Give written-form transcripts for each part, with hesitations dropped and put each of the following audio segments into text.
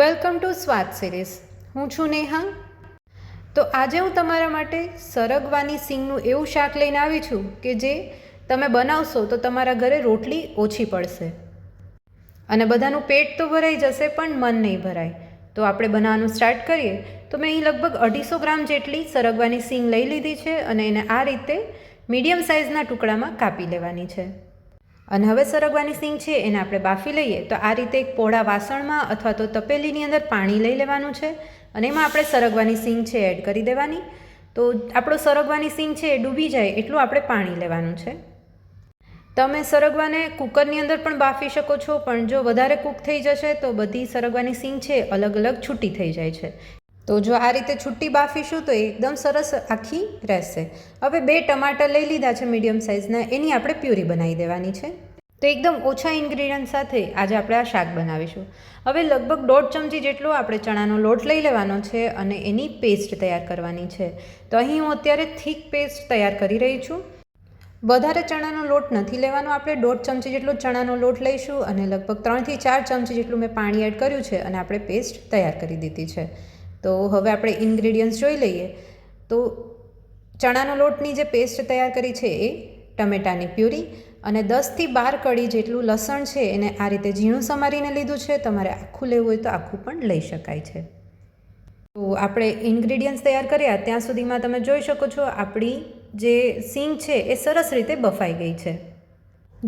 Welcome to સ્વાદ series. હું છું નેહા. તો આજે હું તમારા માટે સરગવાની સિંગનું એવું શાક લઈને આવી છું કે જે તમે બનાવશો તો તમારા ઘરે રોટલી ઓછી પડશે અને બધાનું પેટ તો ભરાઈ જશે પણ મન નહીં ભરાય. તો આપણે બનાવવાનું સ્ટાર્ટ કરીએ. તો મેં અહીં લગભગ 250 ગ્રામ જેટલી સરગવાની સિંગ લઈ લીધી છે અને એને આ રીતે મીડિયમ સાઇઝના ટુકડામાં કાપી લેવાની છે. અને હવે સરગવાની સિંગ છે એને આપણે બાફી લઈએ. તો આ રીતે એક પોળા વાસણમાં અથવા તો તપેલીની અંદર પાણી લઈ લેવાનું છે અને એમાં આપણે સરગવાની સિંગ છે એડ કરી દેવાની. તો આપણો સરગવાની સિંગ છે એ ડૂબી જાય એટલું આપણે પાણી લેવાનું છે. તમે સરગવાને કુકરની અંદર પણ બાફી શકો છો, પણ જો વધારે કૂક થઈ જશે તો બધી સરગવાની સિંગ છે અલગ અલગ છૂટી થઈ જાય છે. તો જો આ રીતે છૂટી બાફીશું તો એકદમ સરસ આખી રહેશે. હવે 2 ટમાટર લઈ લીધા છે મીડિયમ સાઇઝના, એની આપણે પ્યુરી બનાવી દેવાની છે. તો એકદમ ઓછા ઇન્ગ્રીડિયન્ટ સાથે આજે આપણે આ શાક બનાવીશું. હવે લગભગ 1.5 ચમચી જેટલો આપણે ચણાનો લોટ લઈ લેવાનો છે અને એની પેસ્ટ તૈયાર કરવાની છે. તો અહીં હું અત્યારે થીક પેસ્ટ તૈયાર કરી રહી છું. વધારે ચણાનો લોટ નથી લેવાનો, આપણે 1.5 ચમચી જેટલો ચણાનો લોટ લઈશું અને લગભગ 3 થી 4 ચમચી જેટલું મેં પાણી એડ કર્યું છે અને આપણે પેસ્ટ તૈયાર કરી દીધી છે. તો હવે આપણે ઇન્ગ્રીડિયન્ટ્સ જોઈ લઈએ. તો ચણાનો લોટની જે પેસ્ટ તૈયાર કરી છે એ ટમેટાની પ્યુરી અને 10 થી 12 કળી જેટલું લસણ છે એને આ રીતે ઝીણું સમારીને લીધું છે. તમારે આખું લેવું હોય તો આખું પણ લઈ શકાય છે. તો આપણે ઇન્ગ્રીડિયન્ટ્સ તૈયાર કર્યા ત્યાં સુધીમાં તમે જોઈ શકો છો આપણી જે સિંગ છે એ સરસ રીતે બફાઈ ગઈ છે.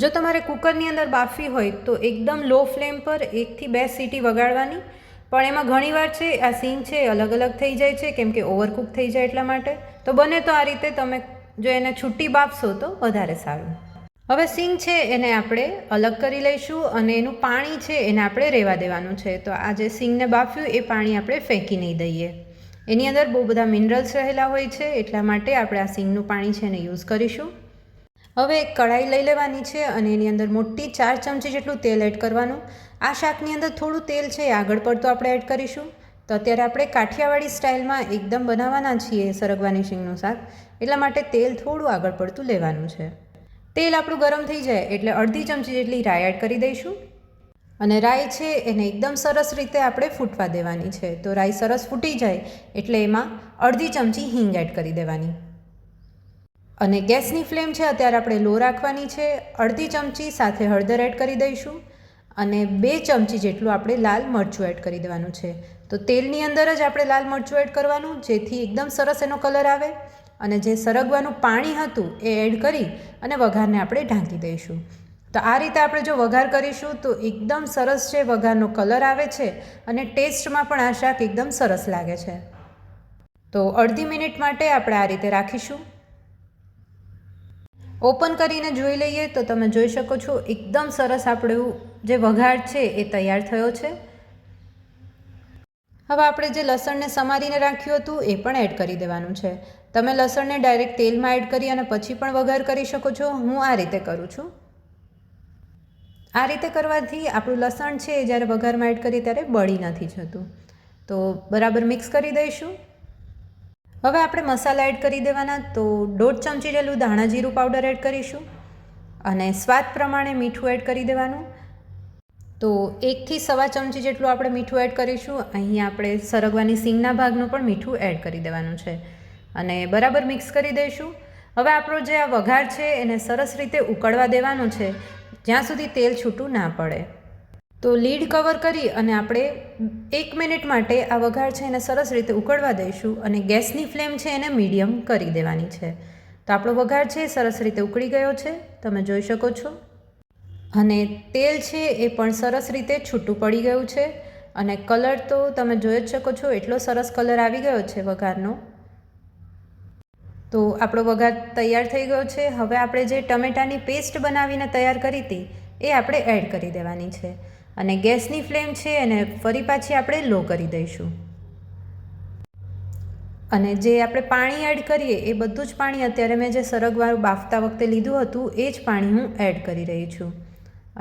જો તમારે કુકરની અંદર બાફવી હોય તો એકદમ લો ફ્લેમ પર 1 થી 2 સીટી વગાડવાની, પણ એમાં ઘણીવાર છે આ સિંગ છે અલગ અલગ થઈ જાય છે કેમ કે ઓવરકુક થઈ જાય એટલા માટે. તો બને તો આ રીતે તમે જો એને છૂટી બાફશો તો વધારે સારું. હવે સિંગ છે એને આપણે અલગ કરી લઈશું અને એનું પાણી છે એને આપણે રહેવા દેવાનું છે. તો આ જે સિંગને બાફ્યું એ પાણી આપણે ફેંકી નહીં દઈએ. એની અંદર બહુ બધા મિનરલ્સ રહેલા હોય છે એટલા માટે આપણે આ સિંગનું પાણી છે એને યુઝ કરીશું. હવે એક કઢાઈ લઈ લેવાની છે અને એની અંદર મોટી 4 ચમચી જેટલું તેલ એડ કરવાનું. આ શાકની અંદર થોડું તેલ છે આગળ પડતું આપણે એડ કરીશું. તો અત્યારે આપણે કાઠિયાવાડી સ્ટાઇલમાં એકદમ બનાવવાના છીએ સરગવાની સિંગનું શાક, એટલા માટે તેલ થોડું આગળ પડતું લેવાનું છે. તેલ આપણું ગરમ થઈ જાય એટલે અડધી ચમચી જેટલી રાઈ એડ કરી દઈશું અને રાઈ છે એને એકદમ સરસ રીતે આપણે ફૂટવા દેવાની છે. તો રાઈ સરસ ફૂટી જાય એટલે એમાં અડધી ચમચી હિંગ એડ કરી દેવાની અને ગેસની ફ્લેમ છે અત્યારે આપણે લો રાખવાની છે. અડધી ચમચી સાથે હળદર એડ કરી દઈશું અને 2 ચમચી જેટલું આપણે લાલ મરચું એડ કરી દેવાનું છે. તો તેલની અંદર જ આપણે લાલ મરચું એડ કરવાનું જેથી એકદમ સરસ એનો કલર આવે. અને જે સરગવાનું પાણી હતું એ એડ કરી અને વઘારને આપણે ઢાંકી દઈશું. તો આ રીતે આપણે જો વઘાર કરીશું તો એકદમ સરસ છે વઘારનો કલર આવે છે અને ટેસ્ટમાં પણ આ શાક એકદમ સરસ લાગે છે. તો અડધી મિનિટ માટે આપણે આ રીતે રાખીશું. ઓપન કરીને જોઈ લઈએ તો તમે જોઈ શકો છો એકદમ સરસ આપણું જે વઘાર છે એ તૈયાર થયો છે. હવે આપણે જે લસણને સમારીને રાખ્યું હતું એ પણ એડ કરી દેવાનું છે. તમે લસણને ડાયરેક્ટ તેલમાં એડ કરી અને પછી પણ વઘાર કરી શકો છો. હું આ રીતે કરું છું. આ રીતે કરવાથી આપણું લસણ છે એ જ્યારે વઘારમાં એડ કરીએ ત્યારે બળી નથી જતું. તો બરાબર મિક્સ કરી દઈશું. હવે આપણે મસાલા એડ કરી દેવાના. તો 1.5 ચમચી જેટલું ધાણા જીરું પાવડર એડ કરીશું અને સ્વાદ પ્રમાણે મીઠું એડ કરી દેવાનું. તો 1 થી 1.25 ચમચી જેટલું આપણે મીઠું એડ કરીશું. અહીં આપણે સરગવાની સિંગના ભાગનું પણ મીઠું એડ કરી દેવાનું છે અને બરાબર મિક્સ કરી દઈશું. હવે આપણો જે આ વઘાર છે એને સરસ રીતે ઉકળવા દેવાનો છે જ્યાં સુધી તેલ છૂટું ના પડે. તો લીડ કવર કરી અને આપણે 1 મિનિટ માટે આ વઘાર છે એને સરસ રીતે ઉકળવા દઈશું અને ગેસની ફ્લેમ છે એને મીડિયમ કરી દેવાની છે. તો આપણો વઘાર છે સરસ રીતે ઉકળી ગયો છે, તમે જોઈ શકો છો. અને તેલ છે એ પણ સરસ રીતે છૂટું પડી ગયું છે અને કલર તો તમે જોઈ જ શકો છો એટલો સરસ કલર આવી ગયો છે વઘારનો. તો આપણો વઘાર તૈયાર થઈ ગયો છે. હવે આપણે જે ટમેટાની પેસ્ટ બનાવીને તૈયાર કરી હતી એ આપણે એડ કરી દેવાની છે અને ગેસની ફ્લેમ છે એને ફરી પાછી આપણે લો કરી દઈશું. અને જે આપણે પાણી એડ કરીએ એ બધું જ પાણી અત્યારે મેં જે સરગવાનું બાફતા વખતે લીધું હતું એ જ પાણી હું એડ કરી રહી છું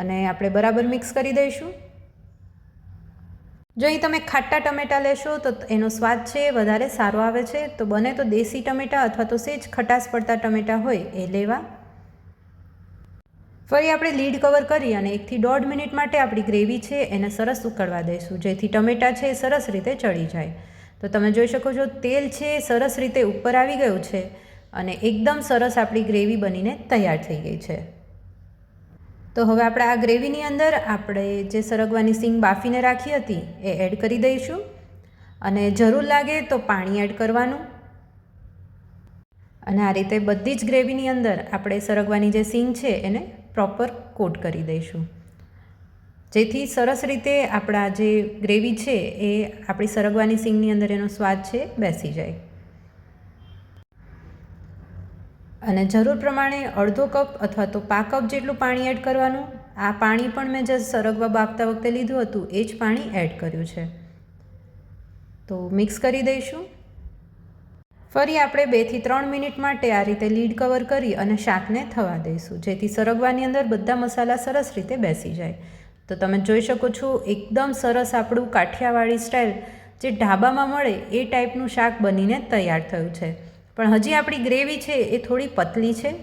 અને આપણે બરાબર મિક્સ કરી દઈશું. જો અહીં તમે ખાટા ટમેટાં લેશો તો એનો સ્વાદ છે વધારે સારો આવે છે. તો બને તો દેશી ટમેટાં અથવા તો સેજ ખટાશ પડતા ટમેટાં હોય એ લેવા. ફરી આપણે લીડ કવર કરી અને 1 થી 1.5 મિનિટ માટે આપણી ગ્રેવી છે એને સરસ ઉકળવા દઈશું, જેથી ટમેટાં છે એ સરસ રીતે ચડી જાય. તો તમે જોઈ શકો છો તેલ છે એ સરસ રીતે ઉપર આવી ગયું છે અને એકદમ સરસ આપણી ગ્રેવી બનીને તૈયાર થઈ ગઈ છે. તો હવે આપણે આ ગ્રેવીની અંદર આપણે જે સરગવાની સીંગ બાફીને રાખી હતી એ એડ કરી દઈશું અને જરૂર લાગે તો પાણી એડ કરવાનું. અને આ રીતે બધી જ ગ્રેવીની અંદર આપણે સરગવાની જે સીંગ છે એને પ્રોપર કોટ કરી દઈશું, જેથી સરસ રીતે આપણા જે ગ્રેવી છે એ આપણી સરગવાની સીંગની અંદર એનો સ્વાદ છે બેસી જાય. અને જરૂર પ્રમાણે અડધો કપ અથવા તો પા કપ જેટલું પાણી એડ કરવાનું. આ પાણી પણ મેં જે સરગવા બાફતા વખતે લીધું હતું એ જ પાણી એડ કર્યું છે. તો મિક્સ કરી દઈશું. ફરી આપણે 2 થી 3 મિનિટ માટે આ રીતે લીડ કવર કરી અને શાકને થવા દઈશું, જેથી સરગવાની અંદર બધા મસાલા સરસ રીતે બેસી જાય. તો તમે જોઈ શકો છો એકદમ સરસ આપણું કાઠિયાવાડી સ્ટાઇલ જે ઢાબામાં મળે એ ટાઈપનું શાક બનીને તૈયાર થયું છે. પણ હજી આપણી ગ્રેવી છે એ થોડી પતલી છે,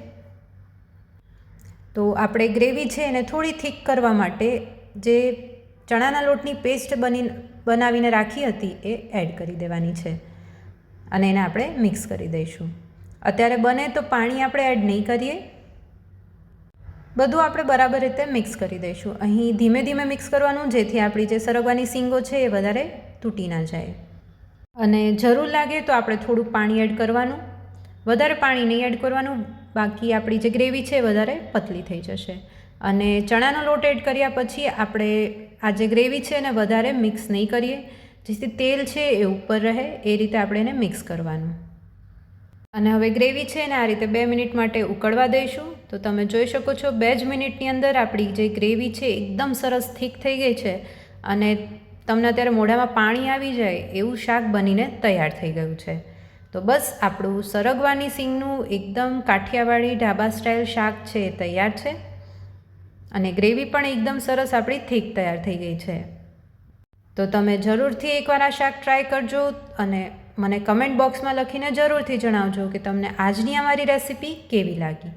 તો આપણે ગ્રેવી છે એને થોડી થીક કરવા માટે જે ચણાના લોટની પેસ્ટ બનાવીને રાખી હતી એ એડ કરી દેવાની છે અને એને આપણે મિક્સ કરી દઈશું. અત્યારે બને તો પાણી આપણે એડ નહીં કરીએ, બધું આપણે બરાબર રીતે મિક્સ કરી દઈશું. અહીં ધીમે ધીમે મિક્સ કરવાનું, જેથી આપણી જે સરગવાની સીંગો છે એ વધારે તૂટી ના જાય. અને જરૂર લાગે તો આપણે થોડુંક પાણી એડ કરવાનું, વધારે પાણી નહીં એડ કરવાનું, બાકી આપણી જે ગ્રેવી છે એ વધારે પતલી થઈ જશે. અને ચણાનો લોટ એડ કર્યા પછી આપણે આ જે ગ્રેવી છે એને વધારે મિક્સ નહીં કરીએ, જેથી તેલ છે એ ઉપર રહે એ રીતે આપણે એને મિક્સ કરવાનું. અને હવે ગ્રેવી છે એને આ રીતે 2 મિનિટ માટે ઉકળવા દઈશું. તો તમે જોઈ શકો છો 2 જ મિનિટની અંદર આપણી જે ગ્રેવી છે એકદમ સરસ થીક થઈ ગઈ છે અને તમને અત્યારે મોઢામાં પાણી આવી જાય એવું શાક બનીને તૈયાર થઈ ગયું છે. તો બસ આપણું સરગવાની સીંગનું એકદમ કાઠિયાવાડી ઢાબા સ્ટાઇલ શાક છે એ તૈયાર છે અને ગ્રેવી પણ એકદમ સરસ આપણી થીક તૈયાર થઈ ગઈ છે. તો તમે જરૂરથી એકવાર આ શાક ટ્રાય કરજો અને મને કમેન્ટ બોક્સમાં લખીને જરૂરથી જણાવજો કે તમને આજની અમારી રેસીપી કેવી લાગી.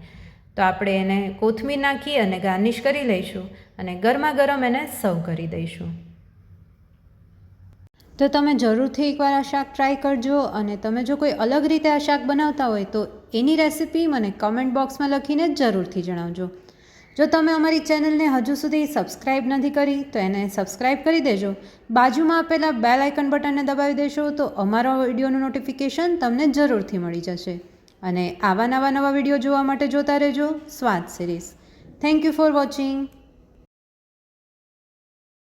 તો આપણે એને કોથમીર નાખી અને ગાર્નિશ કરી લઈશું અને ગરમા ગરમ એને સર્વ કરી દઈશું. તો તમે જરૂરથી એકવાર આ શાક ટ્રાય કરજો અને તમે જો કોઈ અલગ રીતે આ શાક બનાવતા હોય તો એની રેસીપી મને કમેન્ટ બોક્સમાં લખીને જરૂરથી જણાવજો. જો તમે અમારી ચેનલને હજુ સુધી સબસ્ક્રાઈબ નથી કરી તો એને સબસ્ક્રાઈબ કરી દેજો. બાજુમાં આપેલા બેલ આઇકન બટનને દબાવી દેશો તો અમારા વિડીયોનું નોટિફિકેશન તમને જરૂરથી મળી જશે. અને આવા નવા વિડીયો જોવા માટે જોતા રહેજો સ્વાદ series. Thank you for watching.